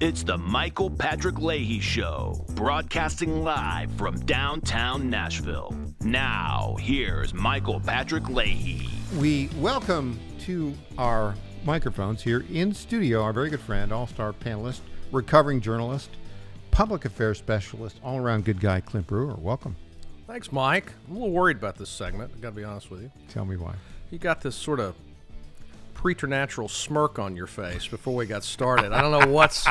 It's the Michael Patrick Leahy Show, broadcasting live from downtown Nashville. Now, here's Michael Patrick Leahy. We welcome to our microphones here in studio our very good friend, all-star panelist, recovering journalist, public affairs specialist, all-around good guy, Clint Brewer. Welcome. Thanks, Mike. I'm a little worried about this segment. I got to be honest with you. Tell me why. You got this sort of preternatural smirk on your face before we got started. I don't know what's...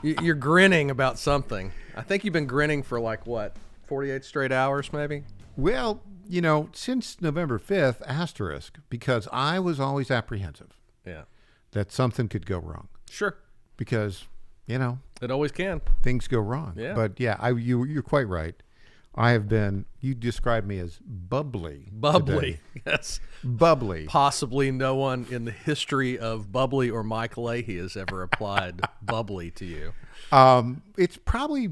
You're grinning about something. I think you've been grinning for 48 straight hours maybe? Well, since November 5th, asterisk, because I was always apprehensive. Yeah. That something could go wrong. Sure. Because, it always can. Things go wrong. Yeah. But yeah, you're quite right. You described me as bubbly. Bubbly, today. Yes. Bubbly. Possibly no one in the history of bubbly or Mike Leahy has ever applied bubbly to you. It's probably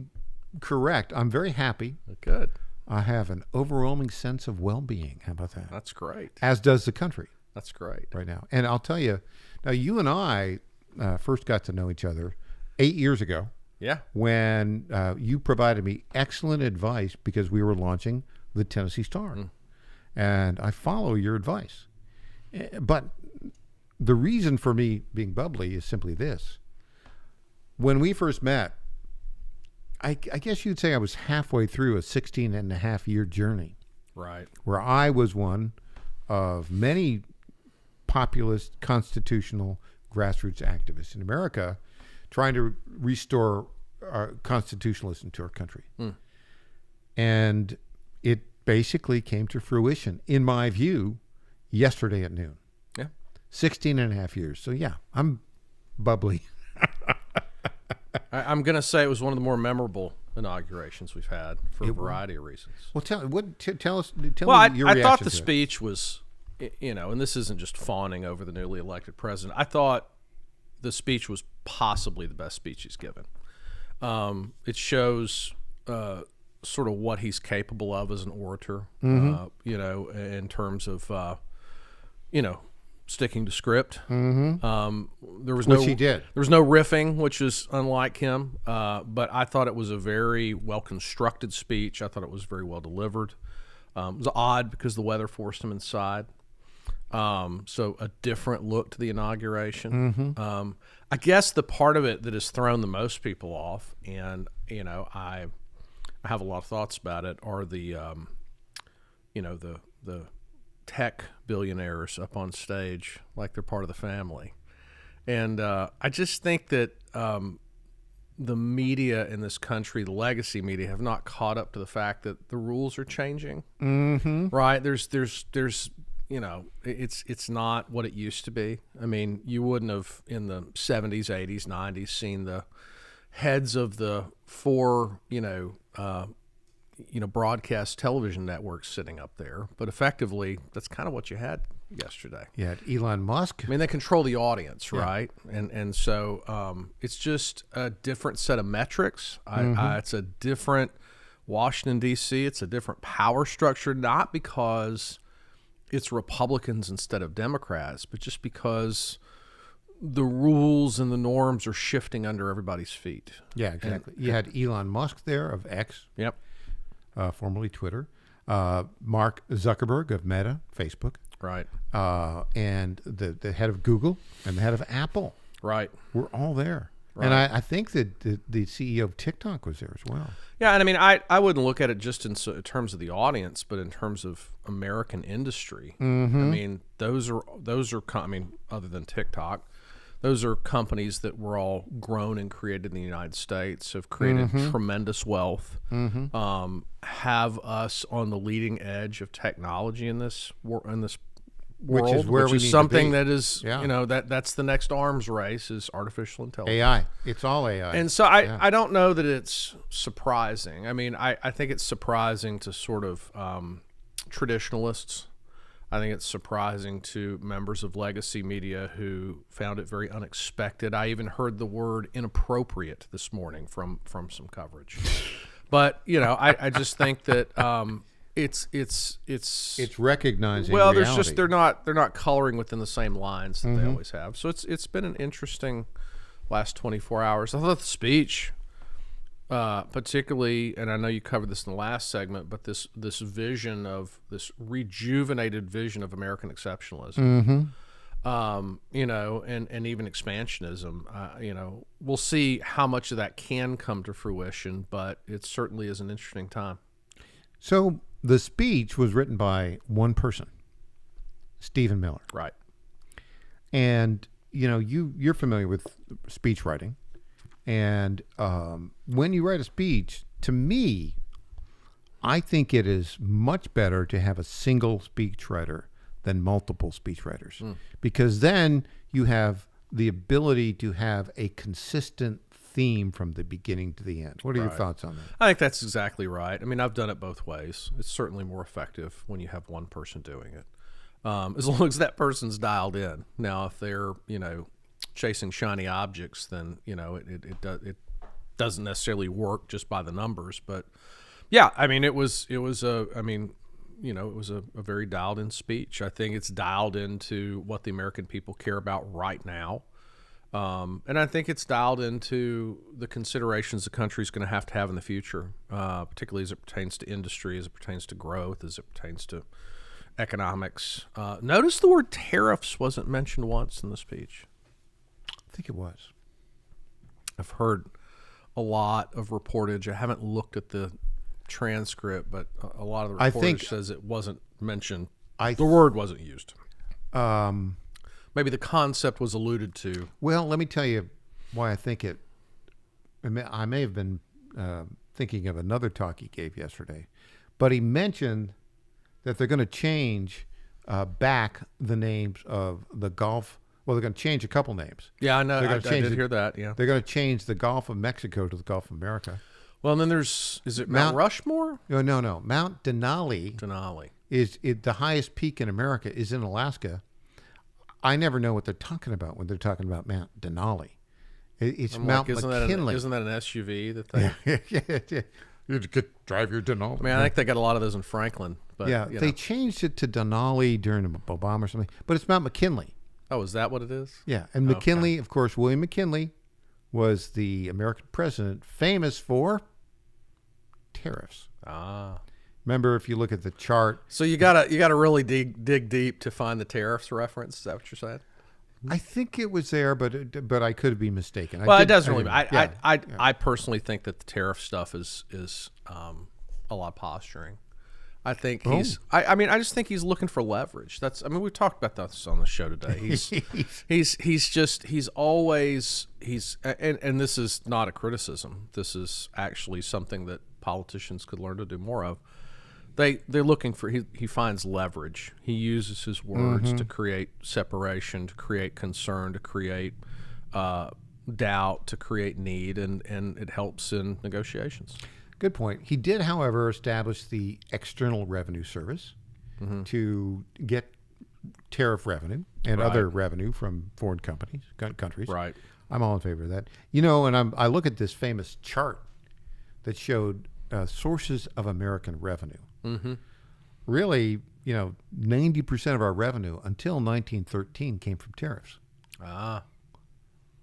correct. I'm very happy. Good. I have an overwhelming sense of well-being. How about that? That's great. As does the country. That's great. Right now. And I'll tell you, now you and I first got to know each other 8 years ago. Yeah. When you provided me excellent advice because we were launching the Tennessee Star. And I follow your advice. But the reason for me being bubbly is simply this. When we first met, I guess you'd say I was halfway through a 16-and-a-half-year journey. Right. Where I was one of many populist, constitutional, grassroots activists in America trying to restore our constitutionalism to our country. And it basically came to fruition, in my view, yesterday at noon. Yeah. 16-and-a-half years. So, yeah, I'm bubbly. I'm going to say it was one of the more memorable inaugurations we've had for a variety of reasons. Well, tell us. Well, your I thought reaction the to it. speech was, and this isn't just fawning over the newly elected president. I thought the speech was possibly the best speech he's given. It shows sort of what he's capable of as an orator, in terms of, sticking to script. There was Which he did. There was no riffing, which is unlike him. But I thought it was a very well-constructed speech. I thought it was very well delivered. It was odd because the weather forced him inside. So a different look to the inauguration. I guess the part of it that has thrown the most people off, and I have a lot of thoughts about it, are the tech billionaires up on stage like they're part of the family. And I just think that the media in this country, the legacy media, have not caught up to the fact that the rules are changing. Right? There's it's not what it used to be. I mean, you wouldn't have in the 70s, 80s, 90s seen the heads of the four, broadcast television networks sitting up there. But effectively, that's kind of what you had yesterday. You had Elon Musk. I mean, they control the audience, right? And so it's just a different set of metrics. It's a different Washington, D.C. It's a different power structure, not because it's Republicans instead of Democrats, but just because the rules and the norms are shifting under everybody's feet. Yeah, exactly. You had Elon Musk there of X. Yep. Formerly Twitter. Mark Zuckerberg of Meta, Facebook. Right. And the head of Google and the head of Apple. Right. We're all there. Right. And I think that the CEO of TikTok was there as well. Yeah, and I mean, I wouldn't look at it just in terms of the audience, but in terms of American industry. I mean, those are other than TikTok, those are companies that were all grown and created in the United States, have created tremendous wealth, have us on the leading edge of technology in this world, Which is where we need something to be. that is, that's the next arms race is artificial intelligence. AI. It's all AI. And so I don't know that it's surprising. I mean, I think it's surprising to sort of traditionalists. I think it's surprising to members of legacy media who found it very unexpected. I even heard the word inappropriate this morning from some coverage. But, I just think that it's recognizing reality. There's just they're not coloring within the same lines that they always have. So it's been an interesting last 24 hours. I thought the speech, particularly, and I know you covered this in the last segment, but this vision of this rejuvenated vision of American exceptionalism, you know, and even expansionism, you know, we'll see how much of that can come to fruition, but it certainly is an interesting time. So the speech was written by one person, Stephen Miller. Right. And, you know, you're familiar with speech writing. And when you write a speech, to me, I think it is much better to have a single speechwriter than multiple speechwriters, because then you have the ability to have a consistent theme from the beginning to the end. What are your thoughts on that? I think that's exactly right. I mean, I've done it both ways. It's certainly more effective when you have one person doing it, as long as that person's dialed in. Now, if they're, you know, chasing shiny objects, then, you know, it doesn't necessarily work just by the numbers. But yeah, I mean, it was a very dialed in speech. I think it's dialed into what the American people care about right now. And I think it's dialed into the considerations the country's going to have in the future, particularly as it pertains to industry, as it pertains to growth, as it pertains to economics. Notice the word tariffs wasn't mentioned once in the speech. I think it was. I've heard a lot of reportage. I haven't looked at the transcript, but a lot of the reportage says it wasn't mentioned. The word wasn't used. Maybe the concept was alluded to. Well, let me tell you why I think it. I may have been thinking of another talk he gave yesterday, but he mentioned that they're going to change back the names of the Gulf. Well, they're going to change a couple names. Yeah, I know. I did hear that. Yeah, they're going to change the Gulf of Mexico to the Gulf of America. Well, and then is it Mount Rushmore? No. Mount Denali. Is the highest peak in America is in Alaska. I never know what they're talking about when they're talking about Mount Denali. It's Mount McKinley. Isn't that an SUV that they? Yeah. You could drive your Denali. I mean, I think they got a lot of those in Franklin. But, yeah, they changed it to Denali during Obama or something. But it's Mount McKinley. Oh, is that what it is? Yeah, and McKinley, of course, William McKinley was the American president famous for tariffs. Remember, if you look at the chart. So you gotta really dig deep to find the tariffs reference. Is that what you're saying? I think it was there, but I could be mistaken. It doesn't really. I personally think that the tariff stuff is a lot of posturing. I think he's. I mean, I just think he's looking for leverage. We've talked about this on the show today. He's always and this is not a criticism. This is actually something that politicians could learn to do more of. They're looking for. He finds leverage. He uses his words to create separation, to create concern, to create doubt, to create need, and it helps in negotiations. Good point. He did, however, establish the External Revenue Service to get tariff revenue and other revenue from foreign countries. Right. I'm all in favor of that. You know, and I look at this famous chart that showed sources of American revenue. Really, 90% of our revenue until 1913 came from tariffs.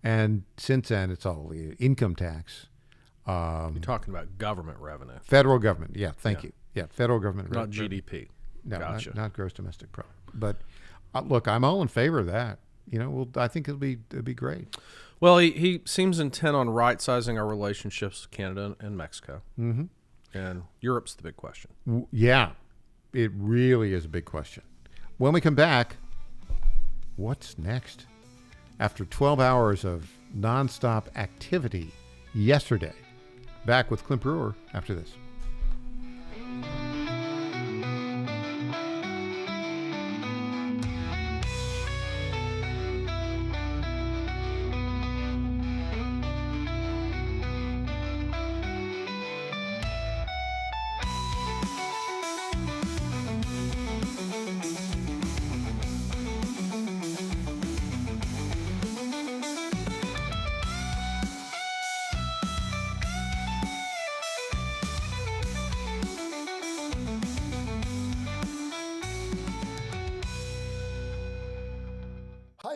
And since then, it's all the income tax. You're talking about government revenue. Federal government, thank you. Yeah, federal government revenue. Not GDP. No, gotcha. not gross domestic product. But look, I'm all in favor of that. I think it'll be great. Well, he seems intent on right-sizing our relationships with Canada and Mexico. And Europe's the big question. Yeah, it really is a big question. When we come back, what's next? After 12 hours of nonstop activity yesterday, back with Clint Brewer after this.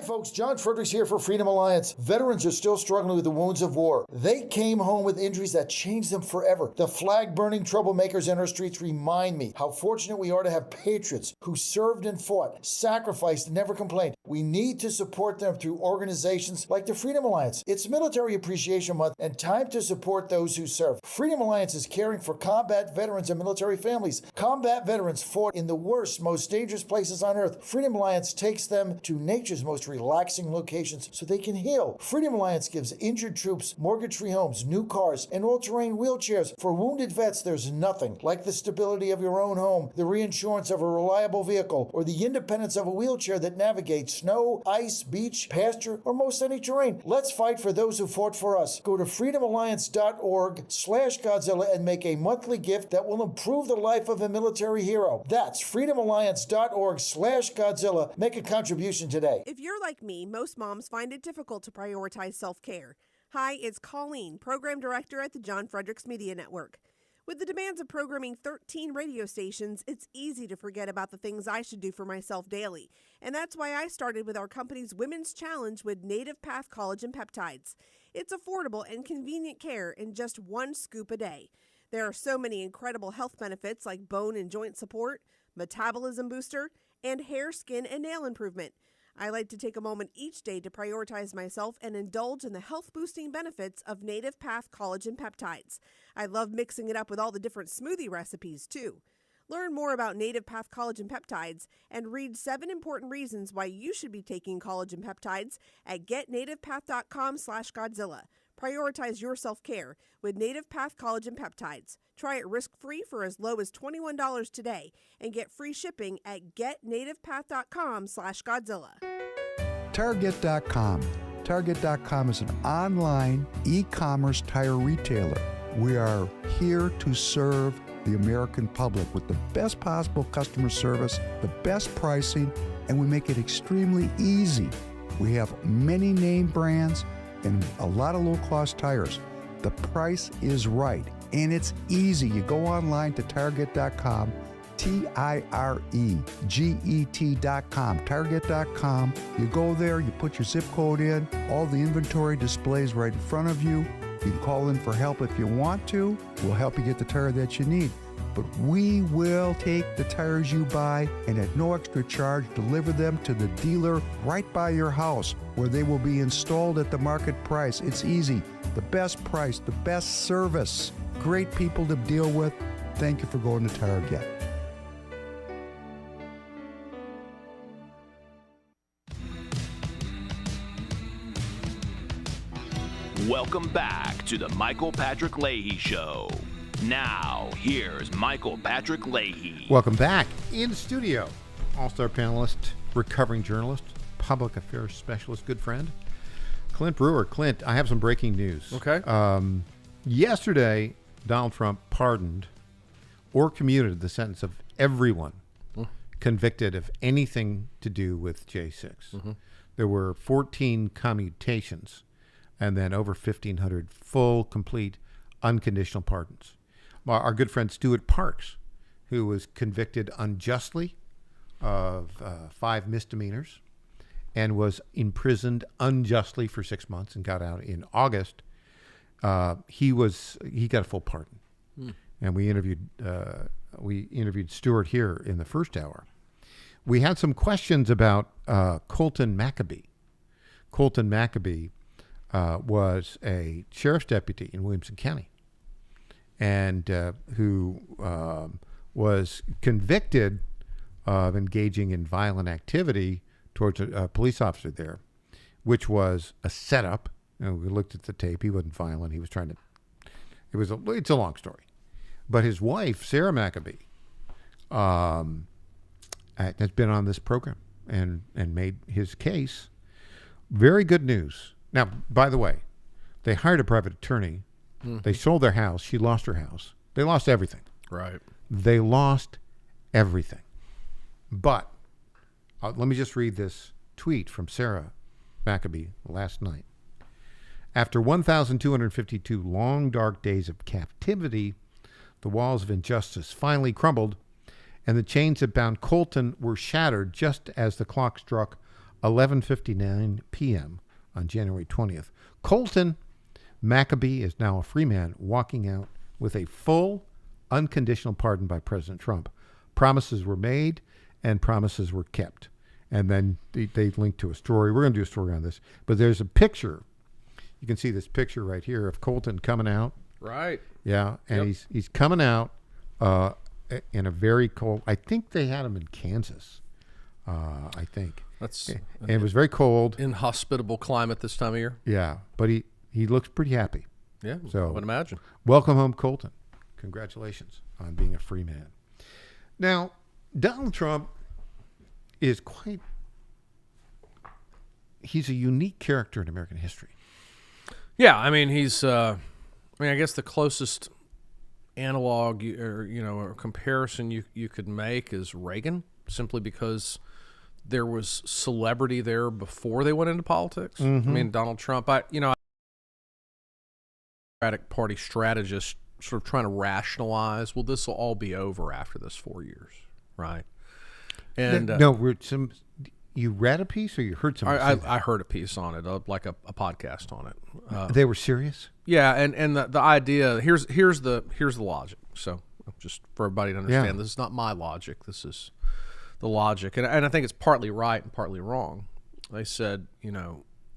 folks, John Fredericks here for Freedom Alliance. Veterans are still struggling with the wounds of war. They came home with injuries that changed them forever. The flag-burning troublemakers in our streets remind me how fortunate we are to have patriots who served and fought, sacrificed, and never complained. We need to support them through organizations like the Freedom Alliance. It's Military Appreciation Month and time to support those who serve. Freedom Alliance is caring for combat veterans and military families. Combat veterans fought in the worst, most dangerous places on earth. Freedom Alliance takes them to nature's most relaxing locations so they can heal. Freedom Alliance gives injured troops mortgage-free homes, new cars, and all-terrain wheelchairs. For wounded vets, there's nothing like the stability of your own home, the reinsurance of a reliable vehicle, or the independence of a wheelchair that navigates snow, ice, beach, pasture, or most any terrain. Let's fight for those who fought for us. Go to freedomalliance.org/Godzilla and make a monthly gift that will improve the life of a military hero. That's freedomalliance.org/Godzilla. Make a contribution today. If you're like me, most moms find it difficult to prioritize self-care. Hi, it's Colleen, Program Director at the John Fredericks Media Network. With the demands of programming 13 radio stations, it's easy to forget about the things I should do for myself daily. And that's why I started with our company's Women's Challenge with Native Path Collagen Peptides. It's affordable and convenient care in just one scoop a day. There are so many incredible health benefits like bone and joint support, metabolism booster, and hair, skin, and nail improvement. I like to take a moment each day to prioritize myself and indulge in the health-boosting benefits of Native Path Collagen Peptides. I love mixing it up with all the different smoothie recipes, too. Learn more about Native Path Collagen Peptides and read 7 important reasons why you should be taking collagen peptides at getnativepath.com/Godzilla. Prioritize your self-care with Native Path Collagen Peptides. Try it risk-free for as low as $21 today and get free shipping at getnativepath.com/Godzilla. Target.com. Target.com is an online e-commerce tire retailer. We are here to serve the American public with the best possible customer service, the best pricing, and we make it extremely easy. We have many name brands and a lot of low-cost tires. The price is right, and it's easy. You go online to Target.com, TIREGET.com, Target.com. You go there, you put your zip code in, all the inventory displays right in front of you. You can call in for help if you want to. We'll help you get the tire that you need. But we will take the tires you buy and at no extra charge deliver them to the dealer right by your house where they will be installed at the market price. It's easy. The best price, the best service. Great people to deal with. Thank you for going to Target. Welcome back to the Michael Patrick Leahy Show. Now, here's Michael Patrick Leahy. Welcome back. In studio, all-star panelist, recovering journalist, public affairs specialist, good friend, Clint Brewer. Clint, I have some breaking news. Okay. Yesterday, Donald Trump pardoned or commuted the sentence of everyone convicted of anything to do with J6. Mm-hmm. There were 14 commutations and then over 1,500 full, complete, unconditional pardons. Our good friend Stuart Parks, who was convicted unjustly of 5 misdemeanors and was imprisoned unjustly for 6 months and got out in August, he got a full pardon. And we interviewed Stuart here in the first hour. We had some questions about Colton Maccabee. Colton Maccabee was a sheriff's deputy in Williamson County, and who was convicted of engaging in violent activity towards a police officer there, which was a setup. You know, we looked at the tape. He wasn't violent. He was trying to. It's a long story, but his wife, Sarah Maccabee, has been on this program and made his case. Very good news. Now, by the way, they hired a private attorney. Mm-hmm. They sold their house. She lost her house. They lost everything. Right. They lost everything. But let me just read this tweet from Sarah Maccabee last night. After 1,252 long, dark days of captivity, the walls of injustice finally crumbled, and the chains that bound Colton were shattered just as the clock struck 11:59 p.m. on January 20th. Colton Maccabee is now a free man, walking out with a full, unconditional pardon by President Trump. Promises were made and promises were kept. And then they linked to a story. We're going to do a story on this. But there's a picture. You can see this picture right here of Colton coming out. Right. Yeah, and he's coming out in a very cold. I think they had him in Kansas. I think and it was very cold, inhospitable climate this time of year. Yeah, but he looks pretty happy. Yeah, so I would imagine. Welcome home, Colton. Congratulations on being a free man. Now, Donald Trump is he's a unique character in American history. Yeah, I mean, I guess the closest analog or comparison you could make is Reagan, simply because there was celebrity there before they went into politics. Mm-hmm. I mean, Donald Trump, Democratic Party strategist sort of trying to rationalize, well, this will all be over after this 4 years, right? And you read a piece or you heard something? I heard a piece on it, like a podcast on it. They were serious? Yeah, and the idea, here's the logic. So just for everybody to understand, This is not my logic. This is the logic. And I think it's partly right and partly wrong. They said,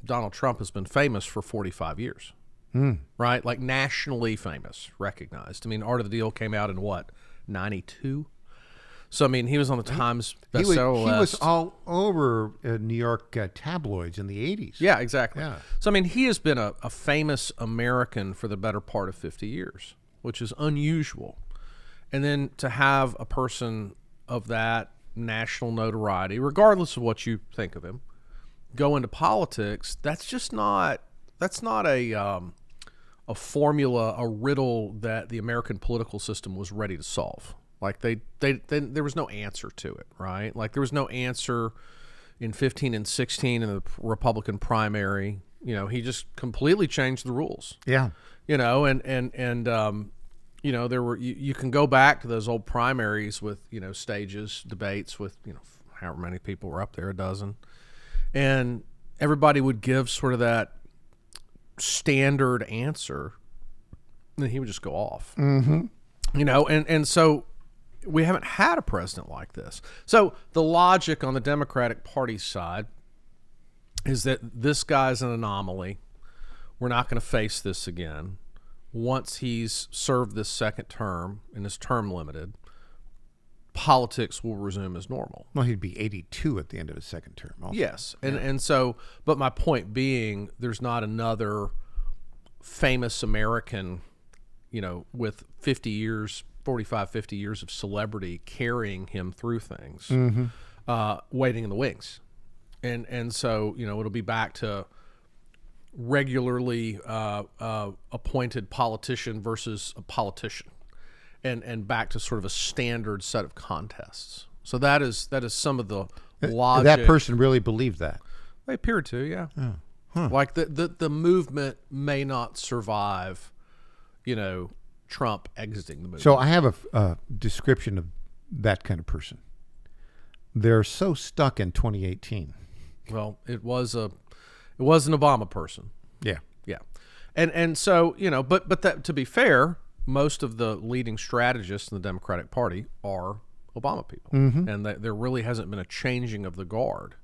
Donald Trump has been famous for 45 years, right? Like nationally famous, recognized. I mean, Art of the Deal came out in what, 92? So, I mean, he was on the Times bestseller list. He was all over New York tabloids in the 80s. Yeah, exactly. Yeah. So, I mean, he has been a famous American for the better part of 50 years, which is unusual. And then to have a person of that national notoriety, regardless of what you think of him, go into politics, that's not a formula, a riddle that the American political system was ready to solve. Like there was no answer to it, right? Like there was no answer in 15 and 16 in the Republican primary. He just completely changed the rules. Yeah. There were you can go back to those old primaries with stages, debates with however many people were up there, a dozen, and everybody would give sort of that standard answer, and then he would just go off. Mm-hmm. And so we haven't had a president like this. So the logic on the Democratic Party side is that this guy's an anomaly. We're not going to face this again. Once he's served this second term and is term limited, politics will resume as normal. Well, he'd be 82 at the end of his second term also. Yes. And so, but my point being, there's not another famous American, with 50 years 50 years of celebrity carrying him through things, waiting in the wings. And so, it'll be back to regularly appointed politician versus a politician, and back to sort of a standard set of contests. So that is some of the logic. That person really believed that. They appeared to, yeah. Oh. Huh. Like the movement may not survive, Trump exiting the movement. So I have a description of that kind of person. They're so stuck in 2018. Well, it was an Obama person. Yeah. Yeah. And so, but that, to be fair, most of the leading strategists in the Democratic Party are Obama people. Mm-hmm. And there really hasn't been a changing of the guard.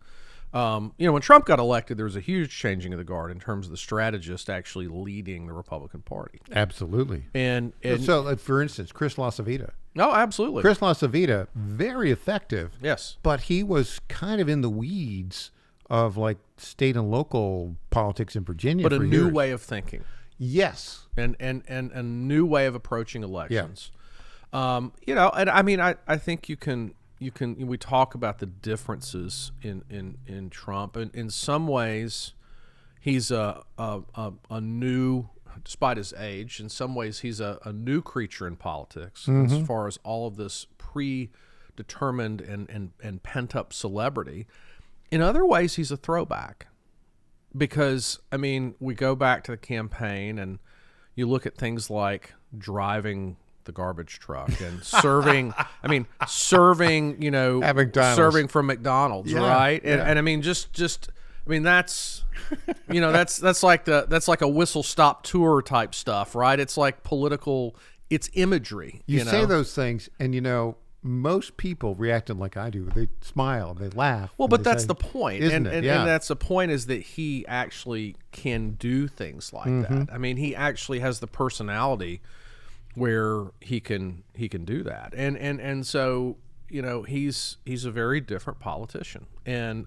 When Trump got elected, there was a huge changing of the guard in terms of the strategist actually leading the Republican Party. Absolutely. And so, for instance, Chris LaCivita. No, absolutely. Chris LaCivita, very effective. Yes. But he was kind of in the weeds of like state and local politics in Virginia. But for a new years. way of thinking. Yes. And a new way of approaching elections. Yeah. And I mean, I think we talk about the differences in Trump, and in some ways he's a new, despite his age, in some ways he's a new creature in politics, as far as all of this predetermined and pent up celebrity. In other ways, he's a throwback, because I mean, we go back to the campaign and you look at things like driving the garbage truck and serving. I mean, serving. At McDonald's. Serving from McDonald's, Yeah, right? yeah. And I mean, just. I mean, that's like a whistle stop tour type stuff, right? It's like political. It's imagery. You know? say those things, and most people reacting like I do. They smile, they laugh. Well, and but they that's say, the point, isn't it? and Yeah. that's the point is that he actually can do things like that. I mean, he actually has the personality where he can do that, and so he's a very different politician, and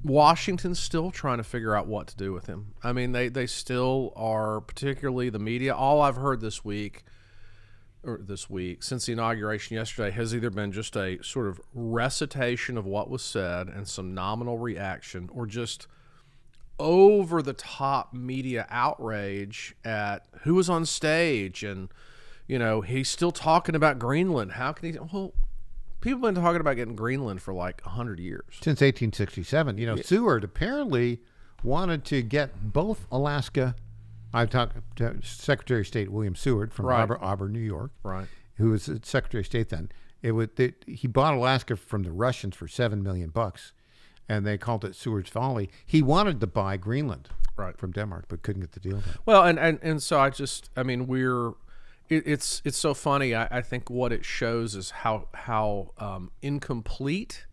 Washington's still trying to figure out what to do with him. I mean, they still are, particularly the media. All I've heard this week since the inauguration yesterday has either been just a sort of recitation of what was said and some nominal reaction, or just over the top media outrage at who was on stage. And he's still talking about Greenland. How can he? Well, people have been talking about getting Greenland for like 100 years. Since 1867. Seward apparently wanted to get both Alaska. I've talked to Secretary of State William Seward from Right. Auburn, New York, Right. who was the Secretary of State then. He bought Alaska from the Russians for $7 million, and they called it Seward's Folly. He wanted to buy Greenland Right. from Denmark, but couldn't get the deal done. Well, and so it's so funny. I think what it shows is how incomplete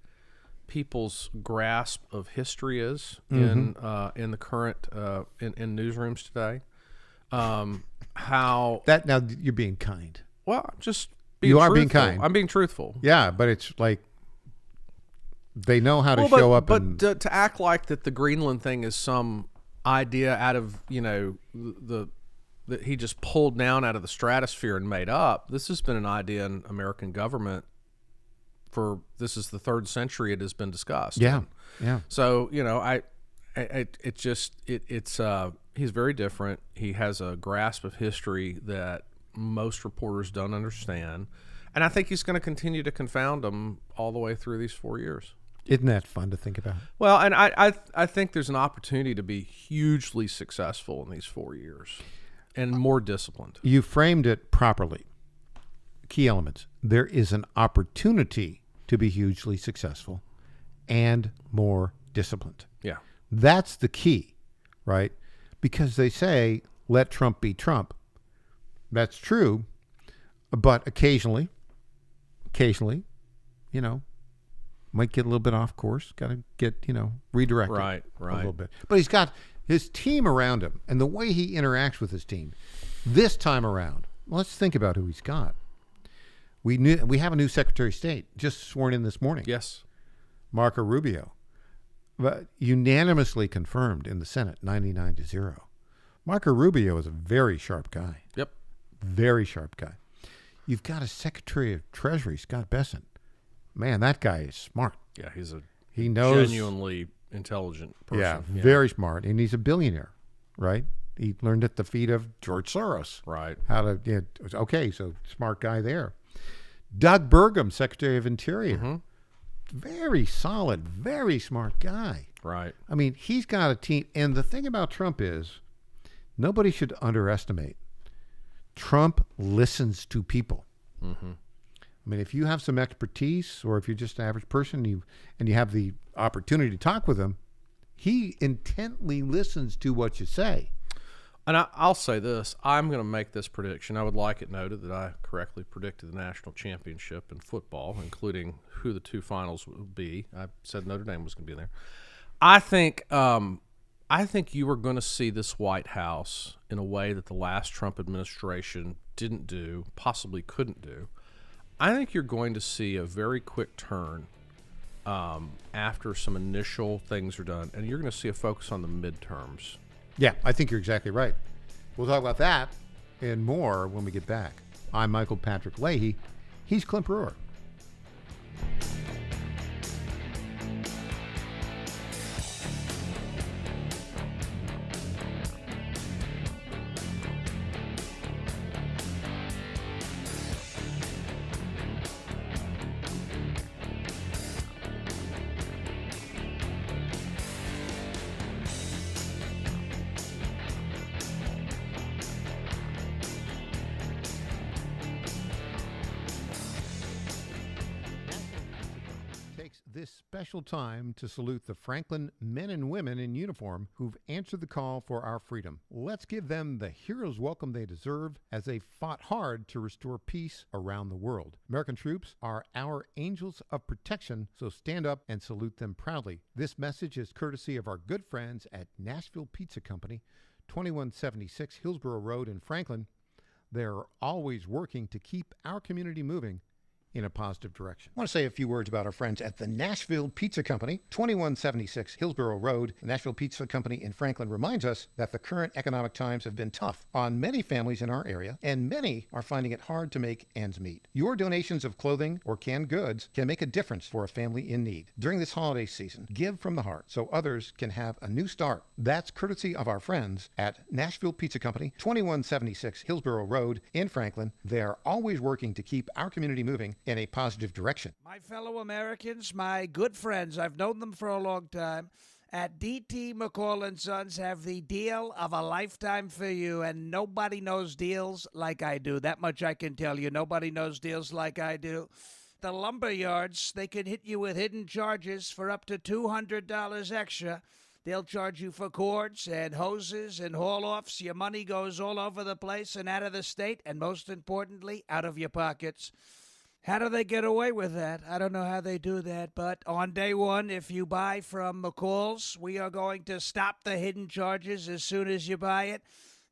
people's grasp of history is in the current in newsrooms today. How That now you're being kind. well, just being You are being truthful. kind. I'm being truthful. Yeah, but it's like they know how to Well, show up. but and to act like that the Greenland thing is some idea out of that he just pulled down out of the stratosphere and made up. This has been an idea in American government this is the 3rd century it has been discussed. yeah, yeah. So he's very different. He has a grasp of history that most reporters don't understand, and I think he's going to continue to confound them all the way through these 4 years. Isn't that fun to think about? Well, and I think there's an opportunity to be hugely successful in these 4 years and more disciplined. You framed it properly. Key elements. There is an opportunity to be hugely successful and more disciplined. Yeah. That's the key, right? Because they say, let Trump be Trump. That's true. But occasionally, might get a little bit off course. Got to get, redirected Right. a little bit. But he's got his team around him and the way he interacts with his team. This time around, let's think about who he's got. We have a new Secretary of State just sworn in this morning. Yes. Marco Rubio, but unanimously confirmed in the Senate, 99-0. Marco Rubio is a very sharp guy. Yep. Very sharp guy. You've got a Secretary of Treasury, Scott Bessent. Man, that guy is smart. Yeah, he's He knows. genuinely intelligent person. Yeah, very smart, and he's a billionaire, right? He learned at the feet of George Soros. Right. How to? Okay, so smart guy there. Doug Burgum, Secretary of Interior. Very solid, very smart guy. Right. I mean, he's got a team. And the thing about Trump is nobody should underestimate. Trump listens to people. I mean, if you have some expertise or if you're just an average person and you have the opportunity to talk with him, he intently listens to what you say. And I'll say this. I'm going to make this prediction. I would like it noted that I correctly predicted the national championship in football, including who the 2 finals would be. I said Notre Dame was going to be in there. I think you are going to see this White House in a way that the last Trump administration didn't do, possibly couldn't do. I think you're going to see a very quick turn after some initial things are done, and you're going to see a focus on the midterms. Yeah, I think you're exactly right. We'll talk about that and more when we get back. I'm Michael Patrick Leahy. He's Clint Brewer. this special time to salute the Franklin men and women in uniform who've answered the call for our freedom. Let's give them the hero's welcome they deserve as they fought hard to restore peace around the world. American troops are our angels of protection, so stand up and salute them proudly. This message is courtesy of our good friends at Nashville Pizza Company, 2176 Hillsborough Road in Franklin. They're always working to keep our community moving in a positive direction. I want to say a few words about our friends at the Nashville Pizza Company, 2176 Hillsborough Road. The Nashville Pizza Company in Franklin reminds us that the current economic times have been tough on many families in our area, and many are finding it hard to make ends meet. Your donations of clothing or canned goods can make a difference for a family in need. During this holiday season, give from the heart so others can have a new start. That's courtesy of our friends at Nashville Pizza Company, 2176 Hillsborough Road in Franklin. They are always working to keep our community moving in a positive direction. My fellow Americans, my good friends, I've known them for a long time, at D.T. McCall & Sons have the deal of a lifetime for you, and nobody knows deals like I do. That much I can tell you. Nobody knows deals like I do. The lumber yards, they can hit you with hidden charges for up to $200 extra. They'll charge you for cords and hoses and haul-offs. Your money goes all over the place and out of the state, and most importantly, out of your pockets. How do they get away with that? I don't know how they do that, but on day one, if you buy from McCall's, we are going to stop the hidden charges as soon as you buy it.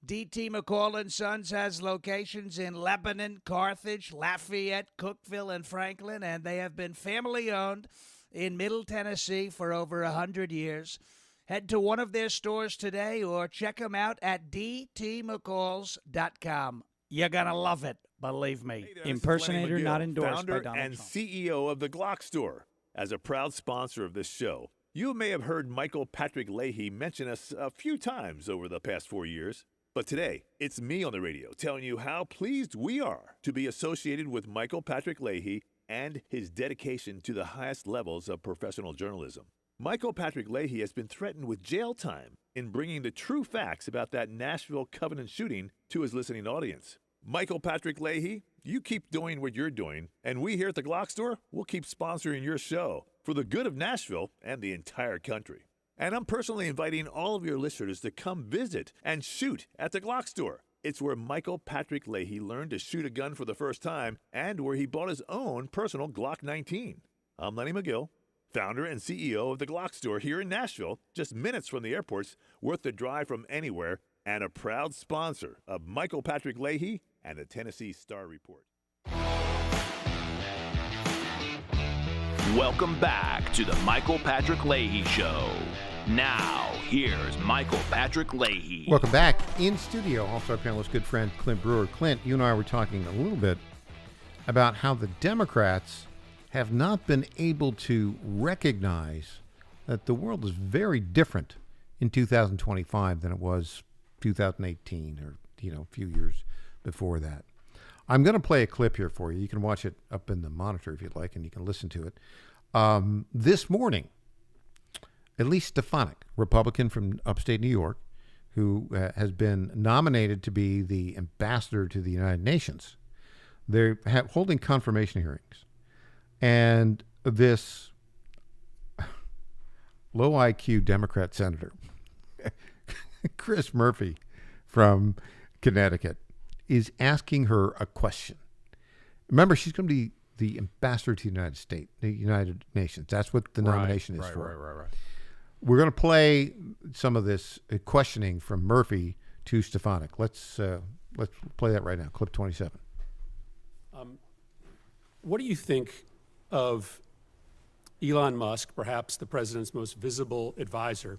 D.T. McCall & Sons has locations in Lebanon, Carthage, Lafayette, Cookeville, and Franklin, and they have been family-owned in Middle Tennessee for over 100 years. Head to one of their stores today or check them out at dtmccalls.com. You're going to love it, believe me. Hey there, Impersonator McGill, not endorsed founder by Donald and Trump. CEO of the Glock Store. As a proud sponsor of this show, you may have heard Michael Patrick Leahy mention us a few times over the past 4 years. But today, it's me on the radio telling you how pleased we are to be associated with Michael Patrick Leahy and his dedication to the highest levels of professional journalism. Michael Patrick Leahy has been threatened with jail time in bringing the true facts about that Nashville Covenant shooting to his listening audience. Michael Patrick Leahy, you keep doing what you're doing, and we here at the Glock Store will keep sponsoring your show for the good of Nashville and the entire country. And I'm personally inviting all of your listeners to come visit and shoot at the Glock Store. It's where Michael Patrick Leahy learned to shoot a gun for the first time and where he bought his own personal Glock 19. I'm Lenny McGill, founder and CEO of the Glock Store here in Nashville, just minutes from the airports, worth the drive from anywhere, and a proud sponsor of Michael Patrick Leahy and the Tennessee Star Report. Welcome back to the Michael Patrick Leahy Show. Now, here's Michael Patrick Leahy. Welcome back. In studio, also our panelist, good friend Clint Brewer. Clint, you and I were talking a little bit about how the Democrats have not been able to recognize that the world is very different in 2025 than it was 2018 or, a few years before that. I'm going to play a clip here for you. You can watch it up in the monitor if you'd like, and you can listen to it. This morning, Elise Stefanik, Republican from upstate New York, who has been nominated to be the ambassador to the United Nations, they're holding confirmation hearings. And this low IQ Democrat senator, Chris Murphy from Connecticut, is asking her a question. Remember, she's going to be the ambassador to the United Nations. That's what the nomination is for. Right. We're going to play some of this questioning from Murphy to Stefanik. Let's play that right now. Clip 27. What do you think of Elon Musk, perhaps the president's most visible advisor,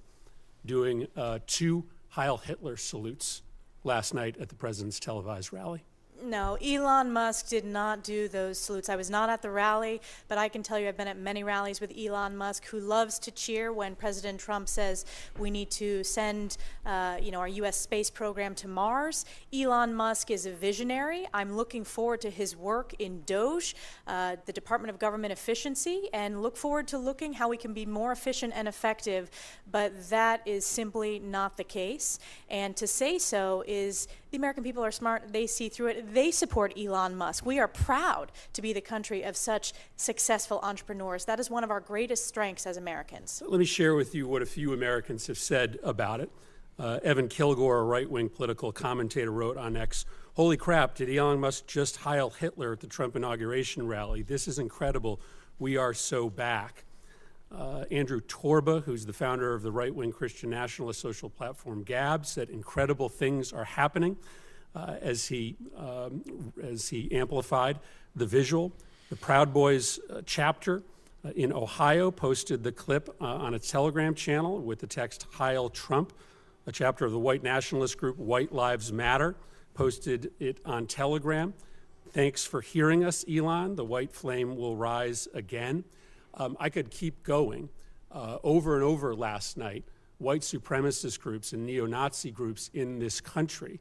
doing 2 Heil Hitler salutes last night at the president's televised rally? No, Elon Musk did not do those salutes. I was not at the rally, but I can tell you I've been at many rallies with Elon Musk, who loves to cheer when President Trump says we need to send our U.S. space program to Mars. Elon Musk is a visionary. I'm looking forward to his work in DOGE, the Department of Government Efficiency, and look forward to looking how we can be more efficient and effective, but that is simply not the case. And to say so is the American people are smart. They see through it. they support Elon Musk. We are proud to be the country of such successful entrepreneurs. That is one of our greatest strengths as Americans. Let me share with you what a few Americans have said about it. Evan Kilgore, a right-wing political commentator, wrote on X, "Holy crap, did Elon Musk just Heil Hitler at the Trump inauguration rally? This is incredible. We are so back." Andrew Torba, who's the founder of the right-wing Christian nationalist social platform Gab, said incredible things are happening as he amplified the visual. The Proud Boys chapter in Ohio posted the clip on its Telegram channel with the text "Heil Trump." A chapter of the white nationalist group White Lives Matter posted it on Telegram. "Thanks for hearing us, Elon. The white flame will rise again." I could keep going. Over and over last night, white supremacist groups and neo-Nazi groups in this country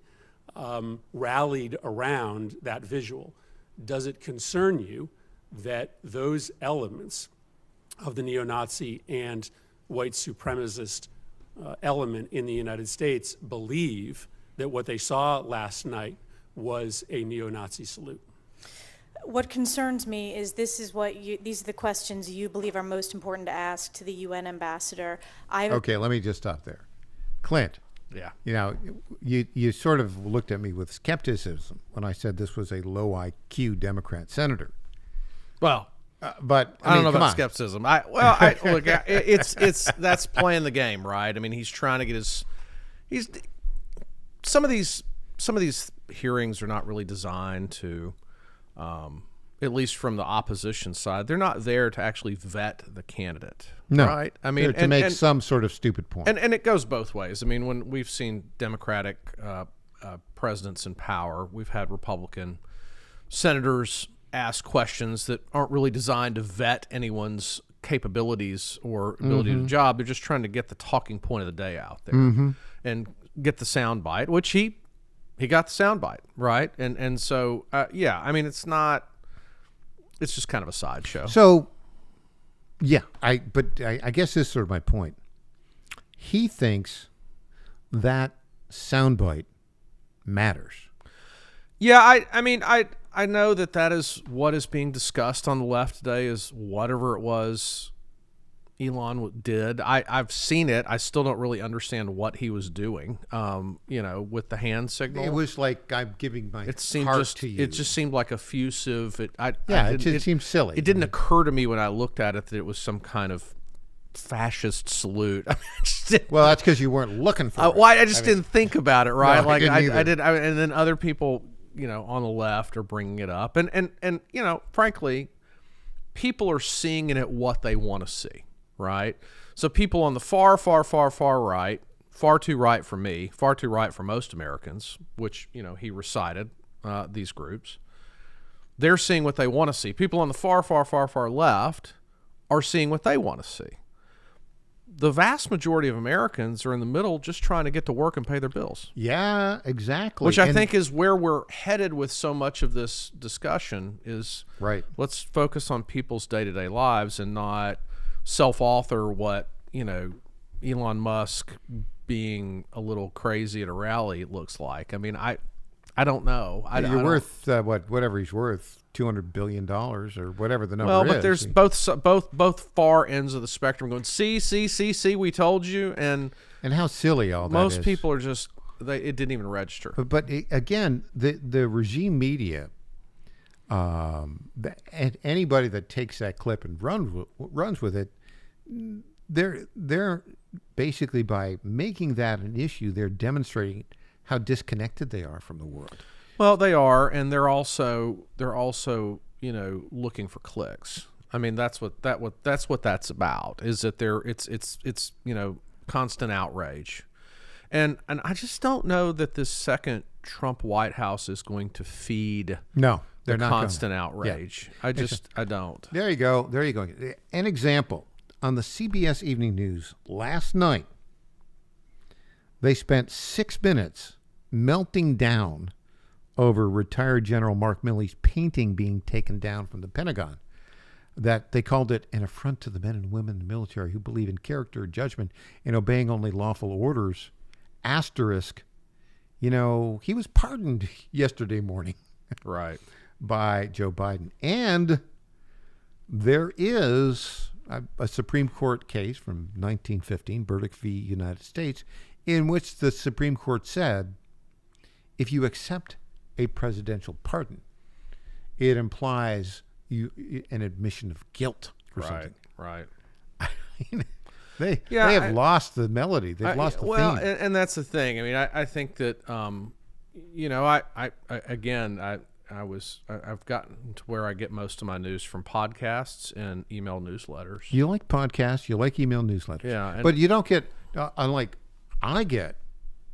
rallied around that visual. Does it concern you that those elements of the neo-Nazi and white supremacist element in the United States believe that what they saw last night was a neo-Nazi salute? What concerns me is these are the questions you believe are most important to ask to the UN ambassador. Okay, let me just stop there. Clint. Yeah. You know, you sort of looked at me with skepticism when I said this was a low IQ Democrat senator. Well, but I don't know about on. skepticism. Look, it's that's playing the game, right? I mean, he's trying to get some of these hearings are not really designed to, at least from the opposition side, they're not there to actually vet the candidate. No, right? I mean, to make some sort of stupid point. And it goes both ways. I mean, when we've seen Democratic presidents in power, we've had Republican senators ask questions that aren't really designed to vet anyone's capabilities or ability to job. They're just trying to get the talking point of the day out there and get the sound bite, which he got the sound bite, right? And so, yeah, I mean, it's just kind of a sideshow. So, yeah, I guess this is sort of my point. He thinks that soundbite matters. Yeah, I know that is what is being discussed on the left today is whatever it was Elon did. I've seen it. I still don't really understand what he was doing, with the hand signal. It was like, I'm giving my to you. It just seemed like effusive. It seemed silly. It didn't occur to me when I looked at it that it was some kind of fascist salute. Well, that's because you weren't looking for it. Well, I just didn't think about it, right? No, like I did, and then other people, on the left are bringing it up, and frankly, people are seeing in it what they want to see, right? So people on the far right, far too right for me, far too right for most Americans, which he recited these groups. They're seeing what they want to see. People on the far left are seeing what they want to see. The vast majority of Americans are in the middle just trying to get to work and pay their bills. Yeah, exactly. Which I think is where we're headed with so much of this discussion is, right. Let's focus on people's day-to-day lives and not self-author what, Elon Musk being a little crazy at a rally looks like. I mean, I don't know. You're worth, whatever he's worth. $200 billion or whatever the number is. Well, but there's both far ends of the spectrum going, see, we told you. And how silly all that is. Most people are just, it didn't even register. But again, the regime media, anybody that takes that clip and runs with it, they're basically, by making that an issue, they're demonstrating how disconnected they are from the world. Well, they are, and they're also looking for clicks. I mean, that's what that's about. Is that it's constant outrage, and I just don't know that this second Trump White House is going to feed they're not constant outrage. Yeah. I don't. There you go. An example on the CBS Evening News last night. They spent 6 minutes melting down over retired General Mark Milley's painting being taken down from the Pentagon. That they called it an affront to the men and women in the military who believe in character, judgment, and obeying only lawful orders. Asterisk, he was pardoned yesterday morning. Right. by Joe Biden. And there is a Supreme Court case from 1915, Burdick v. United States, in which the Supreme Court said, if you accept a presidential pardon, it implies an admission of guilt for something. Right. They have lost the melody. They've lost the theme. And that's the thing. I mean, I think that I've gotten to where I get most of my news from podcasts and email newsletters. You like podcasts, you like email newsletters. Yeah, but you don't get unlike I get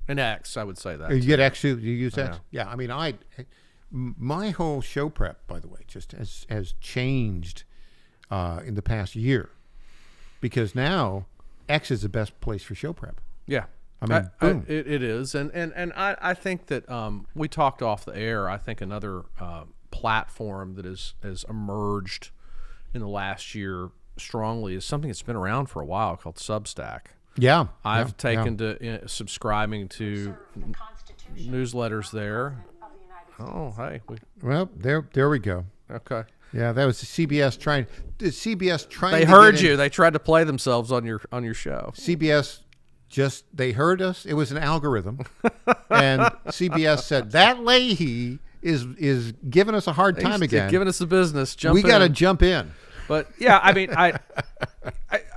an X. I would say that you get X. You use X. Yeah. I mean, my whole show prep, by the way, just has changed in the past year, because now X is the best place for show prep. Yeah. I mean, boom. It is. And I think that we talked off the air. I think another platform that has emerged in the last year strongly is something that's been around for a while called Substack. Yeah. I've taken to subscribing to newsletters there. Oh, hey. Well, there we go. Okay. Yeah, that was CBS trying. They heard you. They tried to play themselves on your show. CBS they heard us. It was an algorithm, and CBS said that Leahy is giving us a hard time again. Giving us the business. We got to jump in. But yeah, I mean, I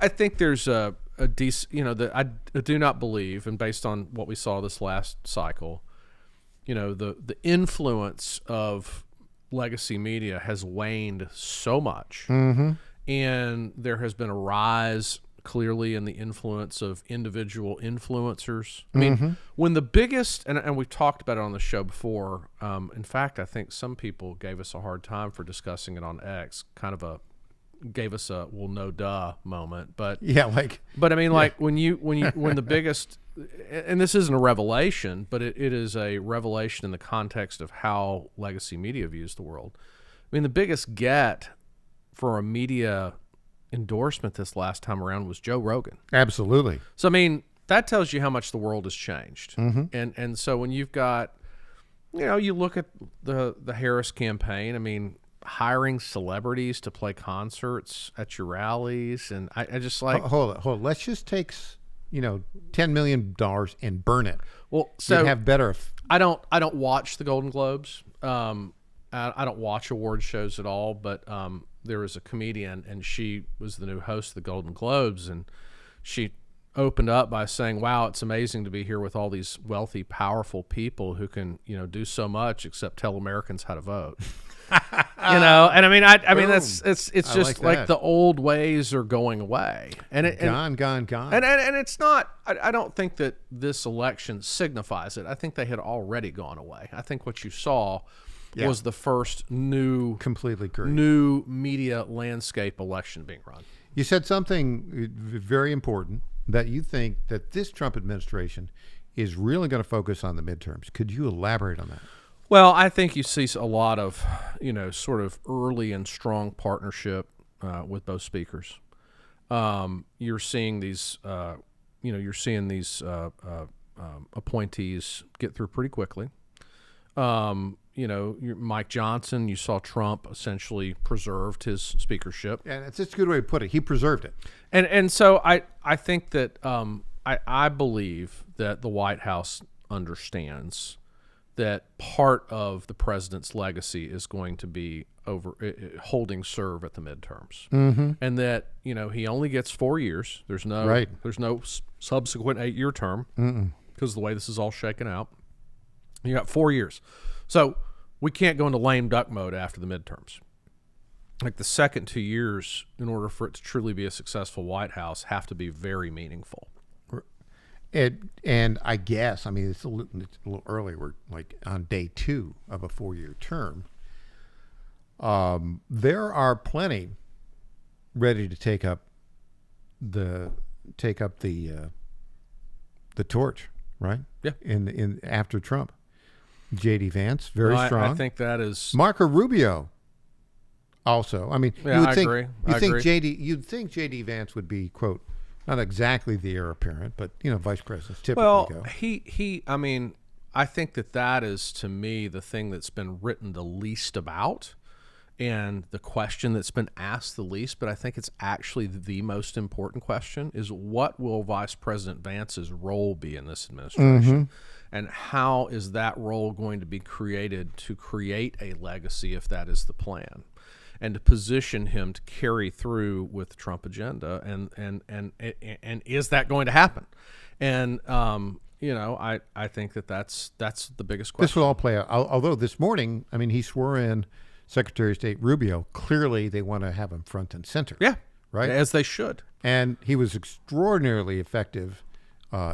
think there's a decent. That I do not believe, and based on what we saw this last cycle, the influence of legacy media has waned so much, and there has been a rise clearly in the influence of individual influencers. I mean, when the biggest, and we've talked about it on the show before, in fact, I think some people gave us a hard time for discussing it on X, gave us a well, no duh moment, but I mean, like when the biggest, and this isn't a revelation, but it is a revelation in the context of how legacy media views the world. I mean, the biggest get for a media endorsement this last time around was Joe Rogan. Absolutely. So, I mean, that tells you how much the world has changed. And so when you've got, you look at the Harris campaign, I mean, hiring celebrities to play concerts at your rallies, and I just like... Hold on. Let's just take, $10 million and burn it. Well, so... You'd have better... I don't watch the Golden Globes. I don't watch award shows at all, but there was a comedian, and she was the new host of the Golden Globes, and she opened up by saying, wow, it's amazing to be here with all these wealthy, powerful people who can, do so much except tell Americans how to vote. And I mean, I mean, it's just like the old ways are going away, and gone. And it's not. I don't think that this election signifies it. I think they had already gone away. I think what you saw was the first new media landscape election being run. You said something very important, that you think that this Trump administration is really going to focus on the midterms. Could you elaborate on that? Well, I think you see a lot of, sort of early and strong partnership with both speakers. You're seeing these, appointees get through pretty quickly. Mike Johnson, you saw Trump essentially preserved his speakership. And it's a good way to put it. He preserved it. And so I think that I believe that the White House understands that part of the president's legacy is going to be holding serve at the midterms, and that he only gets 4 years. There's no subsequent 8-year term because of the way this is all shaken out. You got 4 years, so we can't go into lame duck mode after the midterms. Like the second 2 years, in order for it to truly be a successful White House, have to be very meaningful. And I guess, I mean, it's a little early. We're like on day 2 of a 4-year term. There are plenty ready to take up the torch, right? Yeah. In after Trump, J.D. Vance, very strong. I think that is Marco Rubio. Also, I mean, yeah, I agree. You'd think J.D. Vance would be, quote, not exactly the heir apparent, but vice presidents typically go. Well, he. I mean, I think that is, to me, the thing that's been written the least about and the question that's been asked the least, but I think it's actually the most important question is what will Vice President Vance's role be in this administration? And how is that role going to be created to create a legacy if that is the plan? And to position him to carry through with the Trump agenda, and is that going to happen? And I think that's the biggest question. This will all play out. Although this morning, I mean, he swore in Secretary of State Rubio. Clearly, they want to have him front and center. Yeah, right, as they should. And he was extraordinarily effective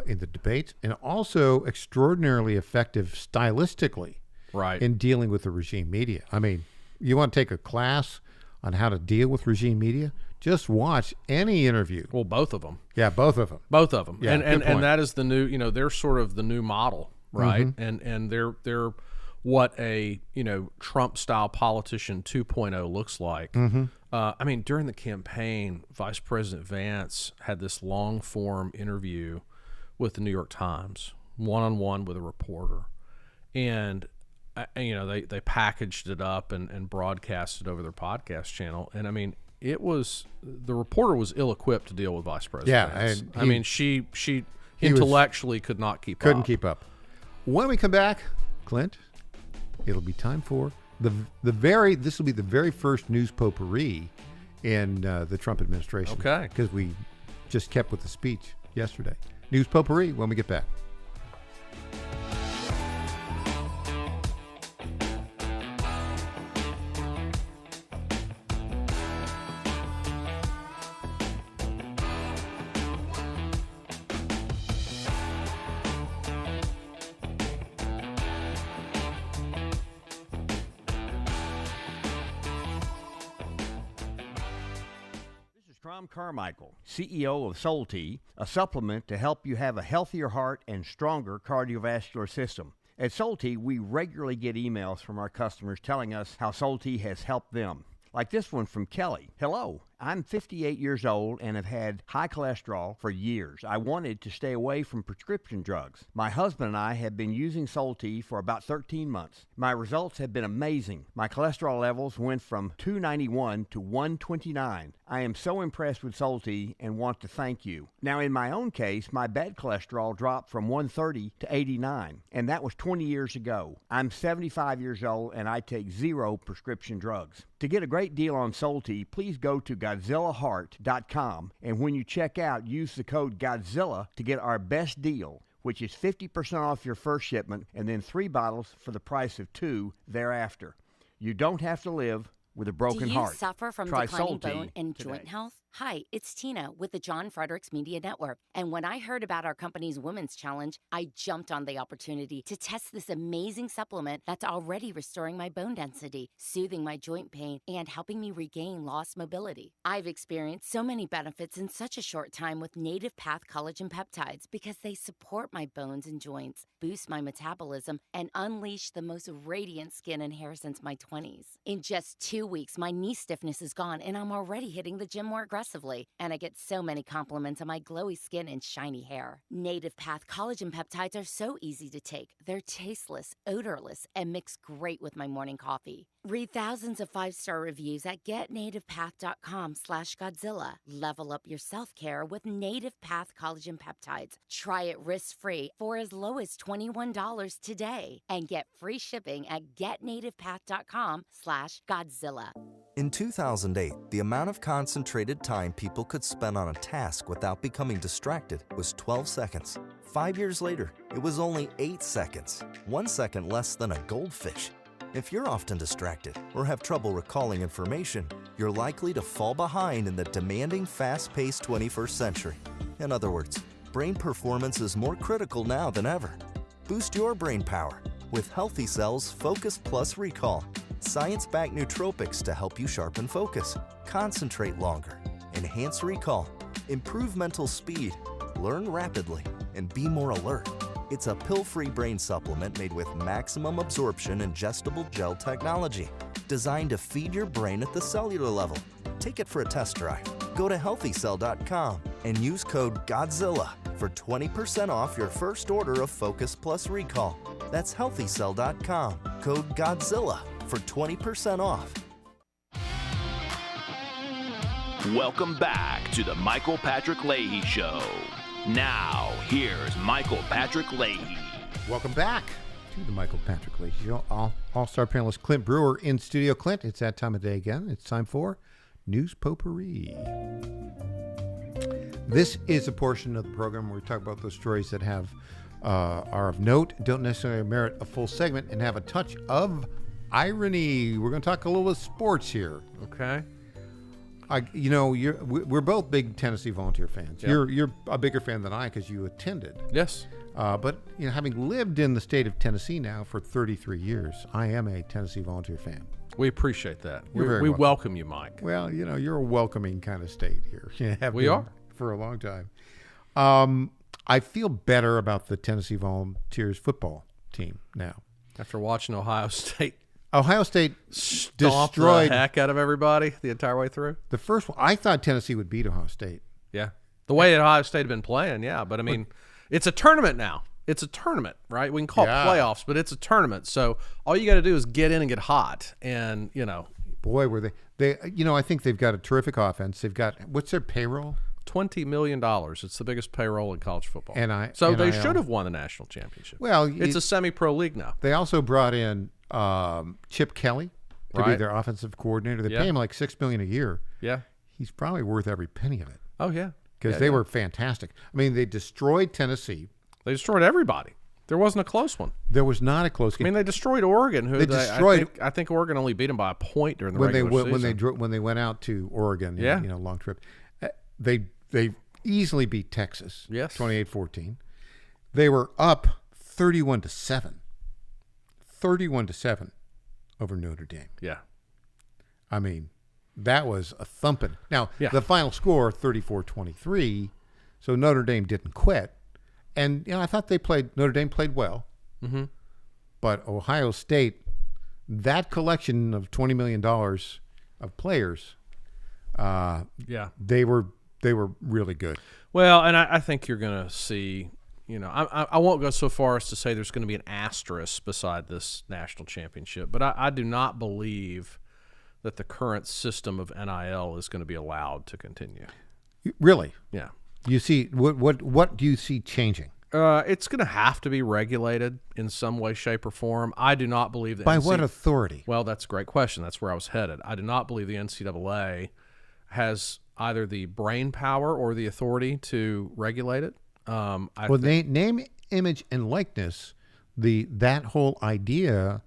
in the debates, and also extraordinarily effective stylistically, right, in dealing with the regime media. I mean, you want to take a class on how to deal with regime media? Just watch any interview. Well, both of them. Yeah, both of them. Both of them. Yeah, and that is the new, they're sort of the new model, right? And they're what a, Trump-style politician 2.0 looks like. I mean, during the campaign, Vice President Vance had this long-form interview with the New York Times, one-on-one with a reporter. And they packaged it up and broadcast it over their podcast channel. And I mean, the reporter was ill-equipped to deal with Vice President Vance. And I mean, she intellectually could not keep up. Couldn't keep up. When we come back, Clint, it'll be time for this will be the very first news potpourri in the Trump administration. Okay. Because we just kept with the speech yesterday. News potpourri when we get back. Tom Carmichael, CEO of Soul Tea, a supplement to help you have a healthier heart and stronger cardiovascular system. At Soul Tea, we regularly get emails from our customers telling us how Soul Tea has helped them. Like this one from Kelly. Hello, I'm 58 years old and have had high cholesterol for years. I wanted to stay away from prescription drugs. My husband and I have been using Soul Tea for about 13 months. My results have been amazing. My cholesterol levels went from 291 to 129. I am so impressed with Soul Tea and want to thank you. Now, in my own case, my bad cholesterol dropped from 130 to 89, and that was 20 years ago. I'm 75 years old and I take 0 prescription drugs. To get a great deal on Soul Tea, please go to GodzillaHeart.com, and when you check out, use the code Godzilla to get our best deal, which is 50% off your first shipment and then 3 bottles for the price of 2 thereafter. You don't have to live with a broken heart. Do you suffer from Try declining Soul Tea bone and today. joint health? Hi, it's Tina with the John Fredericks Media Network. And when I heard about our company's Women's Challenge, I jumped on the opportunity to test this amazing supplement that's already restoring my bone density, soothing my joint pain, and helping me regain lost mobility. I've experienced so many benefits in such a short time with Native Path Collagen Peptides because they support my bones and joints, boost my metabolism, and unleash the most radiant skin and hair since my 20s. In just 2 weeks, my knee stiffness is gone, and I'm already hitting the gym more aggressively. And I get so many compliments on my glowy skin and shiny hair. Native Path Collagen Peptides are so easy to take. They're tasteless, odorless, and mix great with my morning coffee. Read thousands of 5-star reviews at getnativepath.com/Godzilla. Level up your self-care with Native Path Collagen Peptides. Try it risk-free for as low as $21 today. And get free shipping at getnativepath.com/Godzilla. In 2008, the amount of concentrated time people could spend on a task without becoming distracted was 12 seconds. 5 years later, it was only 8 seconds, 1 second less than a goldfish. If you're often distracted or have trouble recalling information, you're likely to fall behind in the demanding, fast-paced 21st century. In other words, brain performance is more critical now than ever. Boost your brain power with Healthy Cells Focus Plus Recall. Science-backed nootropics to help you sharpen focus, concentrate longer, enhance recall, improve mental speed, learn rapidly, and be more alert. It's a pill-free brain supplement made with maximum absorption ingestible gel technology, designed to feed your brain at the cellular level. Take it for a test drive. Go to healthycell.com and use code GODZILLA for 20% off your first order of Focus Plus Recall. That's HealthyCell.com. Code GODZILLA for 20% off. Welcome back to the Michael Patrick Leahy Show. Now, here's Michael Patrick Leahy. Welcome back to the Michael Patrick Leahy Show. All-star panelist Clint Brewer in studio. Clint, it's that time of day again. It's time for News Potpourri. This is a portion of the program where we talk about those stories that have are of note, don't necessarily merit a full segment, and have a touch of irony. We're going to talk a little of sports here. Okay. We're both big Tennessee Volunteer fans. Yep. You're a bigger fan than I because you attended. Yes. But having lived in the state of Tennessee now for 33 years, I am a Tennessee Volunteer fan. We appreciate that. We welcome you, Mike. Well, you're a welcoming kind of state here. We are for a long time. I feel better about the Tennessee Volunteers football team now after watching Ohio State. Ohio State Stomp destroyed the heck out of everybody the entire way through. The first one, I thought Tennessee would beat Ohio State. Yeah, the way that Ohio State had been playing, yeah. But I mean, it's a tournament now. It's a tournament, right? We can call it playoffs, but it's a tournament. So all you got to do is get in and get hot, and boy, were they? I think they've got a terrific offense. They've got what's their payroll? $20 million. It's the biggest payroll in college football. So they should have won the national championship. Well, it's a semi-pro league now. They also brought in Chip Kelly to be their offensive coordinator. They pay him like $6 million a year. Yeah, he's probably worth every penny of it. Oh yeah, because they were fantastic. I mean, they destroyed Tennessee. They destroyed everybody. There wasn't a close one. There was not a close game. I mean, they destroyed Oregon. I think Oregon only beat them by a point during the regular season. When they went out to Oregon. Long trip. They easily beat Texas. Yes, 28-14. They were up 31-7. 31-7 over Notre Dame. Yeah. I mean, that was a thumping. Now, the final score 34-23. So Notre Dame didn't quit. And I thought Notre Dame played well. Mm-hmm. But Ohio State, that collection of $20 million of players, they were really good. Well, and I think you're going to see, I won't go so far as to say there's going to be an asterisk beside this national championship, but I do not believe that the current system of NIL is going to be allowed to continue. Really? Yeah. You see what do you see changing? It's going to have to be regulated in some way, shape, or form. I do not believe that. By what authority? Well, that's a great question. That's where I was headed. I do not believe the NCAA has either the brain power or the authority to regulate it. Name, image, and likeness. That whole idea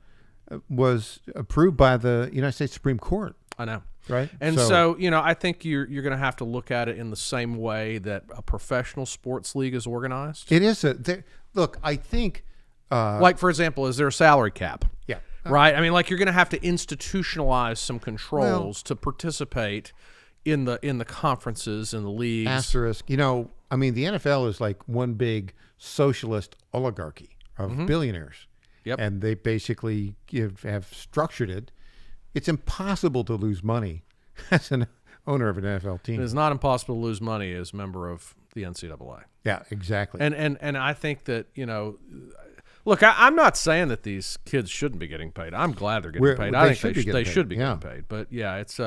was approved by the United States Supreme Court. I know. Right. And so I think you're going to have to look at it in the same way that a professional sports league is organized. It is look, I think like, for example, is there a salary cap? Yeah. Right? I mean, like, you're going to have to institutionalize some controls to participate in the conferences and the leagues. Asterisk. I mean, the NFL is like one big socialist oligarchy of billionaires. Yep. And they basically have structured it. It's impossible to lose money as an owner of an NFL team. It is not impossible to lose money as a member of the NCAA. Yeah, exactly. And I think that, look, I'm not saying that these kids shouldn't be getting paid. I'm glad they're getting paid. I think they should be getting paid. But, it's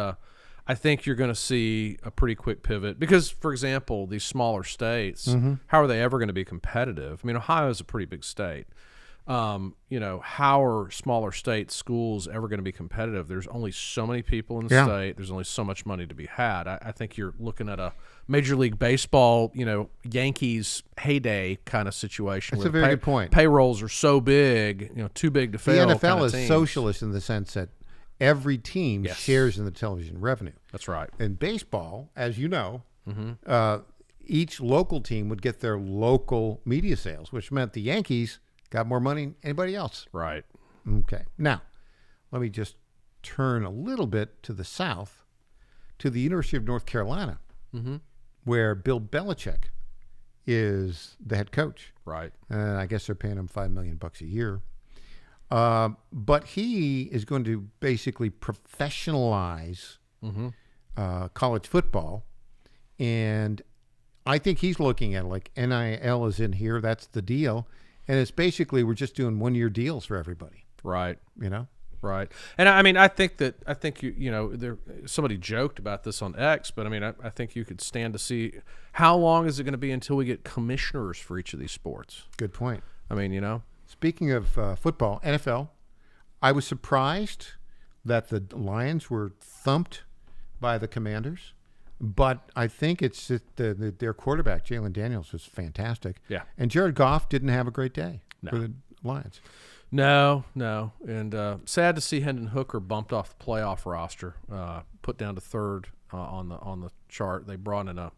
I think you're going to see a pretty quick pivot because, for example, these smaller states, how are they ever going to be competitive? I mean, Ohio is a pretty big state. How are smaller state schools ever going to be competitive? There's only so many people in the state. There's only so much money to be had. I think you're looking at a Major League Baseball, Yankees heyday kind of situation. That's a very good point. Payrolls are so big, too big to fail. The NFL is socialist in the sense that every team shares in the television revenue. That's right. In baseball, as you know, each local team would get their local media sales, which meant the Yankees got more money than anybody else. Right. Okay. Now, let me just turn a little bit to the south, to the University of North Carolina, where Bill Belichick is the head coach. Right. I guess they're paying him $5 million a year. But he is going to basically professionalize college football. And I think he's looking at like NIL is in here. That's the deal. And it's basically we're just doing 1-year deals for everybody. Right. You know? Right. And I mean, I think somebody joked about this on X, but I mean, I think you could stand to see how long is it going to be until we get commissioners for each of these sports? Good point. I mean, you know. Speaking of football, NFL, I was surprised that the Lions were thumped by the Commanders, but I think it's that their quarterback, Jalen Daniels, was fantastic. Yeah. And Jared Goff didn't have a great day for the Lions. No. And sad to see Hendon Hooker bumped off the playoff roster, put down to third on the chart. They brought in a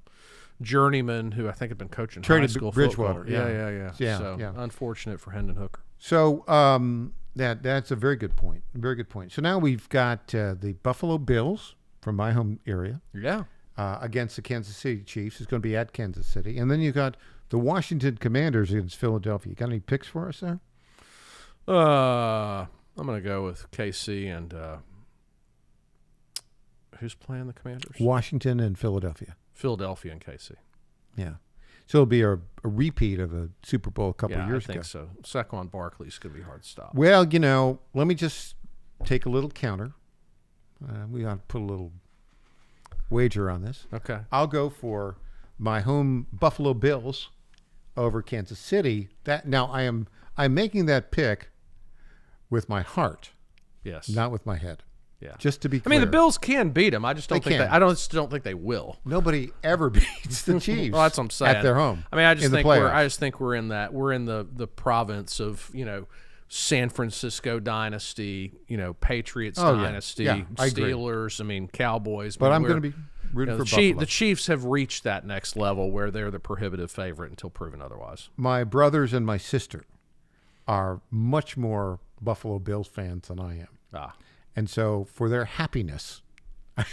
journeyman who I think had been coaching high school Bridgewater. football. Yeah. So unfortunate for Hendon Hooker. So that's a very good point. Very good point. So now we've got the Buffalo Bills from my home area. Yeah. Against the Kansas City Chiefs. It's going to be at Kansas City. And then you got the Washington Commanders against Philadelphia. You got any picks for us there? I'm going to go with KC and who's playing the Commanders? Washington and Philadelphia. Philadelphia and KC. Yeah. So it'll be a repeat of a Super Bowl a couple of years ago. I think so. Saquon Barkley's going to be hard to stop. Well, you know, let me just take a little counter. We ought to put a little wager on this. Okay. I'll go for my home Buffalo Bills over Kansas City. I'm making that pick with my heart. Yes. Not with my head. Yeah. Just to be clear. I mean, the Bills can beat them. I just don't think I don't think they will. Nobody ever beats the Chiefs. Well, that's what I'm saying. At their home. I mean, I just think we're in the province of, you know, San Francisco dynasty, you know, Patriots dynasty, Steelers, I mean, Cowboys. But I'm going to be rooting for Buffalo. The Chiefs have reached that next level where they're the prohibitive favorite until proven otherwise. My brothers and my sister are much more Buffalo Bills fans than I am. And so for their happiness, I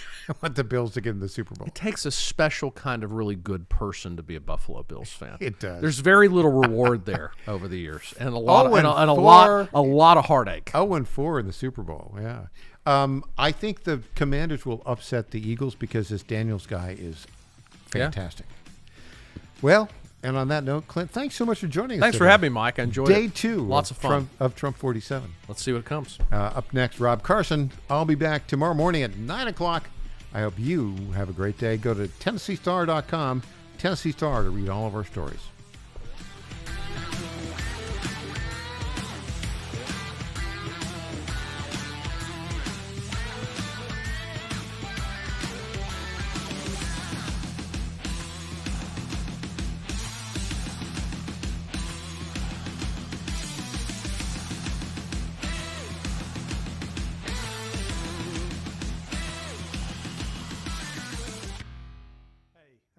want the Bills to get in the Super Bowl. It takes a special kind of really good person to be a Buffalo Bills fan. It does. There's very little reward there over the years, and a lot of heartache. 0-4 in the Super Bowl. Yeah. I think the Commanders will upset the Eagles because this Daniels guy is fantastic. Yeah. Well, and on that note, Clint, thanks so much for joining us. Thanks for having me, Mike. I enjoyed it. Day 2. Lots of fun. Of Trump 47. Let's see what comes. Up next, Rob Carson. I'll be back tomorrow morning at 9 o'clock. I hope you have a great day. Go to TennesseeStar.com, Tennessee Star, to read all of our stories.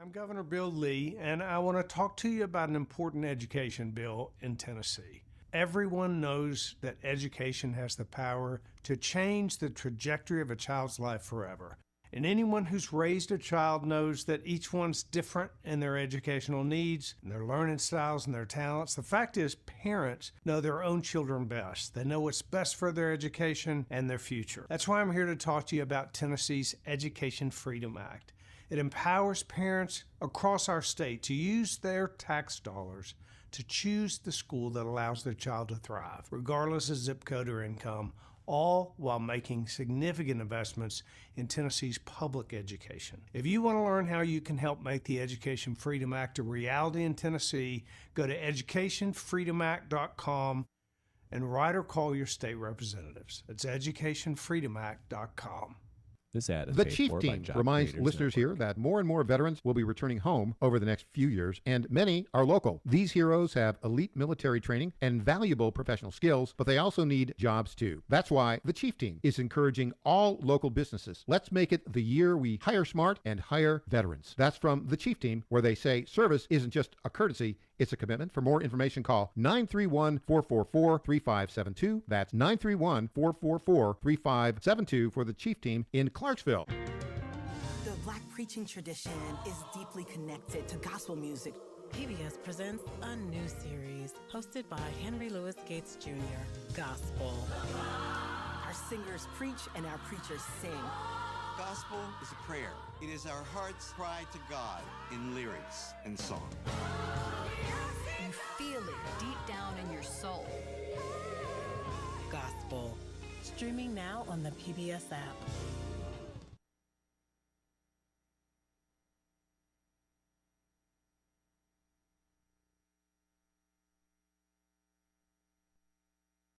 I'm Governor Bill Lee, and I want to talk to you about an important education bill in Tennessee. Everyone knows that education has the power to change the trajectory of a child's life forever. And anyone who's raised a child knows that each one's different in their educational needs, and their learning styles, and their talents. The fact is, parents know their own children best. They know what's best for their education and their future. That's why I'm here to talk to you about Tennessee's Education Freedom Act. It empowers parents across our state to use their tax dollars to choose the school that allows their child to thrive, regardless of zip code or income, all while making significant investments in Tennessee's public education. If you want to learn how you can help make the Education Freedom Act a reality in Tennessee, go to educationfreedomact.com and write or call your state representatives. It's educationfreedomact.com. This ad is The paid Chief for by Team Job reminds Creators listeners Network. here that more and more veterans will be returning home over the next few years, and many are local. These heroes have elite military training and valuable professional skills, but they also need jobs too. That's why the Chief Team is encouraging all local businesses. Let's make it the year we hire smart and hire veterans. That's from the Chief Team, where they say service isn't just a courtesy, it's a commitment. For more information, call 931-444-3572. That's 931-444-3572 for the Chief Team in Clarksville. The Black preaching tradition is deeply connected to gospel music. PBS presents a new series hosted by Henry Louis Gates Jr., Gospel. Our singers preach and our preachers sing. Gospel is a prayer. It is our heart's cry to God in lyrics and song. You feel it deep down in soul. Gospel. Streaming now on the PBS app.